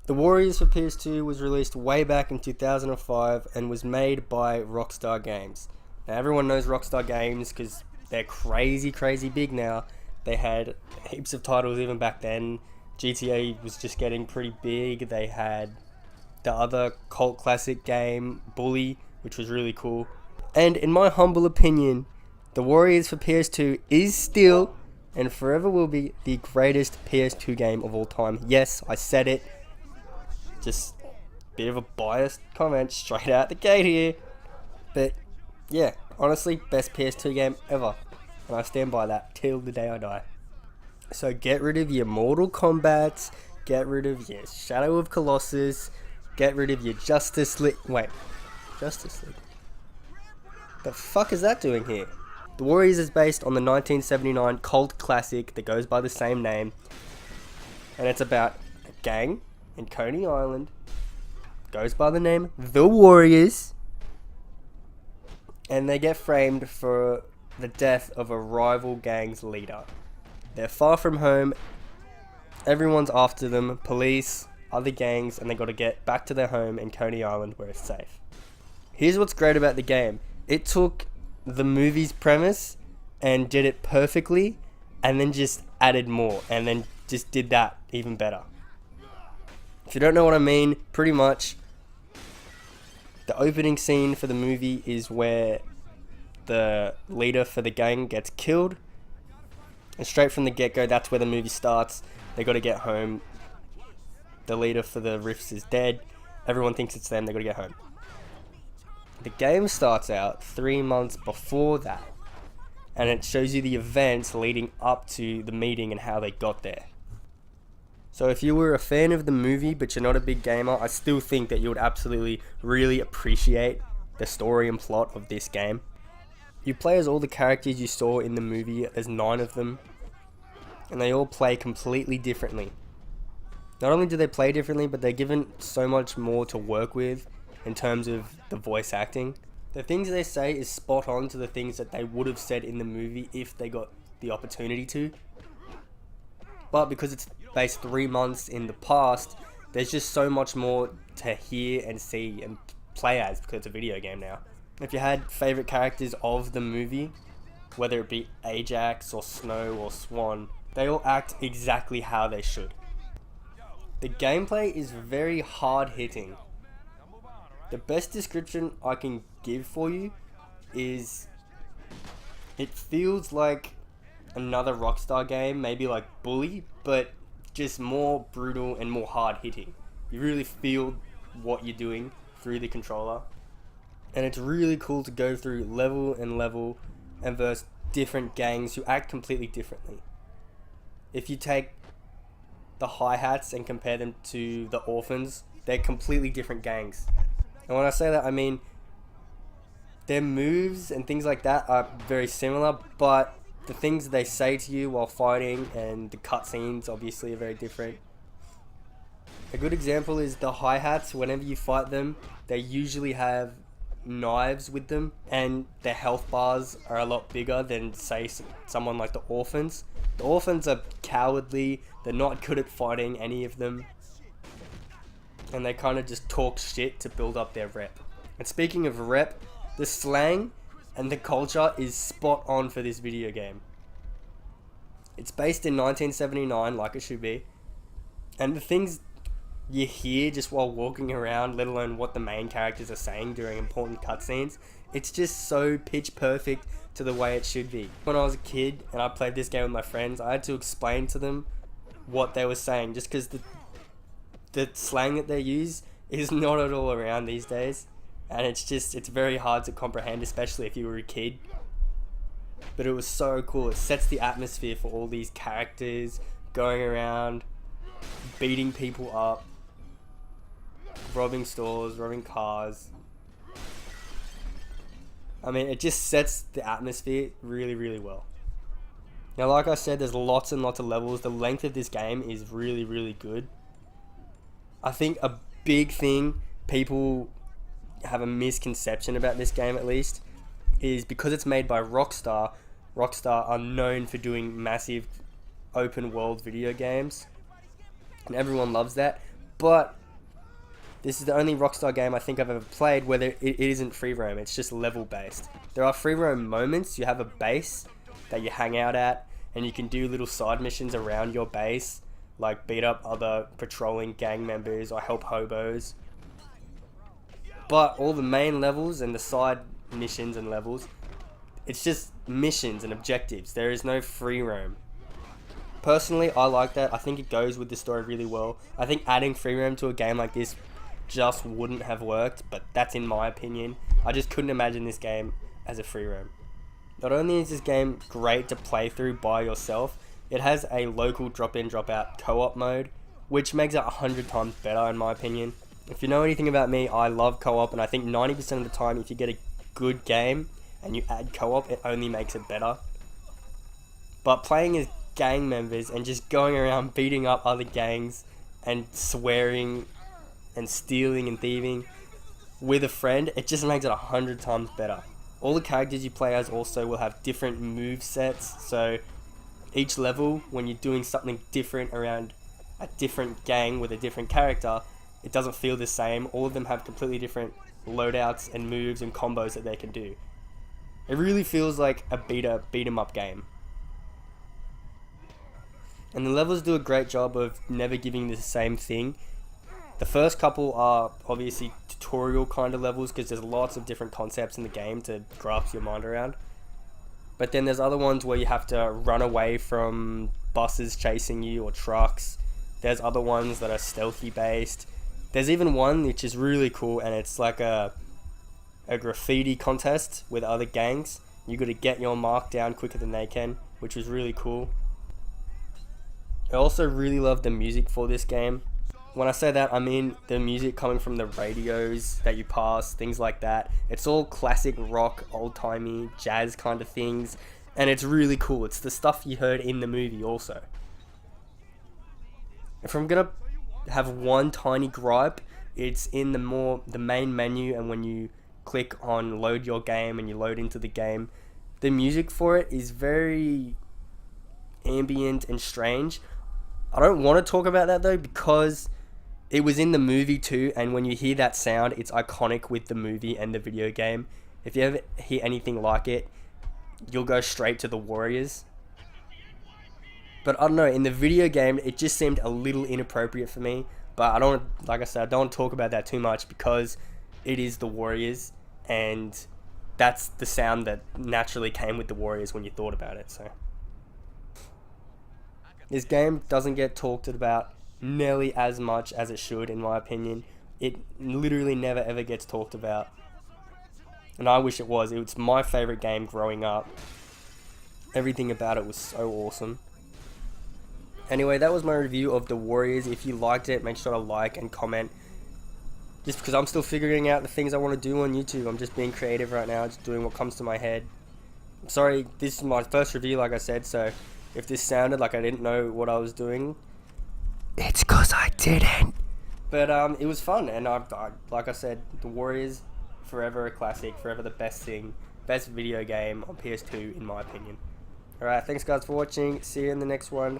The Warriors for PS2 was released way back in 2005 and was made by Rockstar Games. Now everyone knows Rockstar Games because they're crazy big now. They had heaps of titles even back then. GTA was just getting pretty big. They had the other cult classic game, Bully, which was really cool. And in my humble opinion, The Warriors for PS2 is still and forever will be the greatest PS2 game of all time. Yes, I said it. Just a bit of a biased comment straight out the gate here. But yeah, honestly, best PS2 game ever. And I stand by that till the day I die. So get rid of your Mortal Kombat, get rid of your Shadow of Colossus, get rid of your Justice League. Wait, Justice League? The fuck is that doing here? The Warriors is based on the 1979 cult classic that goes by the same name. And it's about a gang in Coney Island, goes by the name The Warriors, and they get framed for the death of a rival gang's leader. They're far from home, everyone's after them, police, other gangs, and they got to get back to their home in Coney Island where it's safe. Here's what's great about the game. It took the movie's premise and did it perfectly, and then just added more, and then just did that even better. If you don't know what I mean, pretty much the opening scene for the movie is where the leader for the gang gets killed, and straight from the get-go, that's where the movie starts. They got to get home. The leader for the Rifts is dead. Everyone thinks it's them. They got to get home. The game starts out 3 months before that, and it shows you the events leading up to the meeting and how they got there. So if you were a fan of the movie but you're not a big gamer, I still think that you would absolutely really appreciate the story and plot of this game. You play as all the characters you saw in the movie. There's 9 of them, and they all play completely differently. Not only do they play differently, but they're given so much more to work with in terms of the voice acting. The things they say is spot on to the things that they would have said in the movie if they got the opportunity to. But because it's based 3 months in the past, there's just so much more to hear and see and play as because it's a video game now. If you had favourite characters of the movie, whether it be Ajax or Snow or Swan, they all act exactly how they should. The gameplay is very hard hitting. The best description I can give for you is it feels like another Rockstar game, maybe like Bully, but just more brutal and more hard hitting. You really feel what you're doing through the controller, and it's really cool to go through level and verse different gangs who act completely differently. If you take the Hi-Hats and compare them to the Orphans, they're completely different gangs. And when I say that, I mean their moves and things like that are very similar, but the things they say to you while fighting and the cutscenes obviously are very different. A good example is the Hi-Hats. Whenever you fight them, they usually have knives with them, and their health bars are a lot bigger than, say, someone like the Orphans. The Orphans are cowardly, they're not good at fighting, any of them, and they kind of just talk shit to build up their rep. And speaking of rep, the slang and the culture is spot on for this video game. It's based in 1979, like it should be, and the things you hear just while walking around, let alone what the main characters are saying during important cutscenes, it's just so pitch perfect to the way it should be. When I was a kid and I played this game with my friends, I had to explain to them what they were saying, just because the slang that they use is not at all around these days, and it's very hard to comprehend, especially if you were a kid. But it was so cool. It sets the atmosphere for all these characters going around, beating people up, robbing stores, robbing cars. I mean, it just sets the atmosphere really well. Now, like I said, there's lots and lots of levels. The length of this game is really good. I think a big thing people have a misconception about this game, at least, is because it's made by Rockstar. Rockstar are known for doing massive open world video games, and everyone loves that. But This is the only Rockstar game I think I've ever played where it isn't free roam, it's just level based. There are free roam moments, you have a base that you hang out at, and you can do little side missions around your base, like beat up other patrolling gang members or help hobos. But all the main levels and the side missions and levels, it's just missions and objectives. There is no free roam. Personally, I like that. I think it goes with the story really well. I think adding free roam to a game like this just wouldn't have worked, but that's in my opinion. I just couldn't imagine this game as a free roam. Not only is this game great to play through by yourself, it has a local drop-in, drop-out co-op mode, which makes it 100 times better in my opinion. If you know anything about me, I love co-op, and I think 90% of the time if you get a good game and you add co-op, it only makes it better. But playing as gang members and just going around beating up other gangs and swearing and stealing and thieving with a friend, it just makes it 100 times better. All the characters you play as also will have different move sets, so each level, when you're doing something different around a different gang with a different character, it doesn't feel the same. All of them have completely different loadouts and moves and combos that they can do. It really feels like a beat 'em up game. And the levels do a great job of never giving the same thing. The first couple are obviously tutorial kind of levels because there's lots of different concepts in the game to grasp your mind around. But then there's other ones where you have to run away from buses chasing you or trucks. There's other ones that are stealthy based. There's even one which is really cool, and it's like a graffiti contest with other gangs. You got to get your mark down quicker than they can, which was really cool. I also really love the music for this game. When I say that, I mean the music coming from the radios that you pass, things like that. It's all classic rock, old-timey, jazz kind of things, and it's really cool. It's the stuff you heard in the movie also. If I'm gonna have one tiny gripe, it's in the main menu, and when you click on load your game and you load into the game, the music for it is very ambient and strange. I don't want to talk about that though, because it was in the movie too, and when you hear that sound, it's iconic with the movie and the video game. If you ever hear anything like it, you'll go straight to the Warriors. But I don't know, in the video game, it just seemed a little inappropriate for me. But I don't, like I said, I don't talk about that too much because it is the Warriors, and that's the sound that naturally came with the Warriors when you thought about it. So this game doesn't get talked about nearly as much as it should, in my opinion. It literally never ever gets talked about, and I wish it was. It's my favorite game growing up. Everything about it was so awesome. Anyway, that was my review of The Warriors. If you liked it, make sure to like and comment. Just because I'm still figuring out the things I want to do on YouTube. I'm just being creative right now, just doing what comes to my head. I'm sorry, this is my first review, like I said, so if this sounded like I didn't know what I was doing, it's because I didn't. But it was fun, and I like I said, The Warriors, forever a classic, forever the best video game on PS2 in my opinion. Alright, thanks guys for watching. See you in the next one.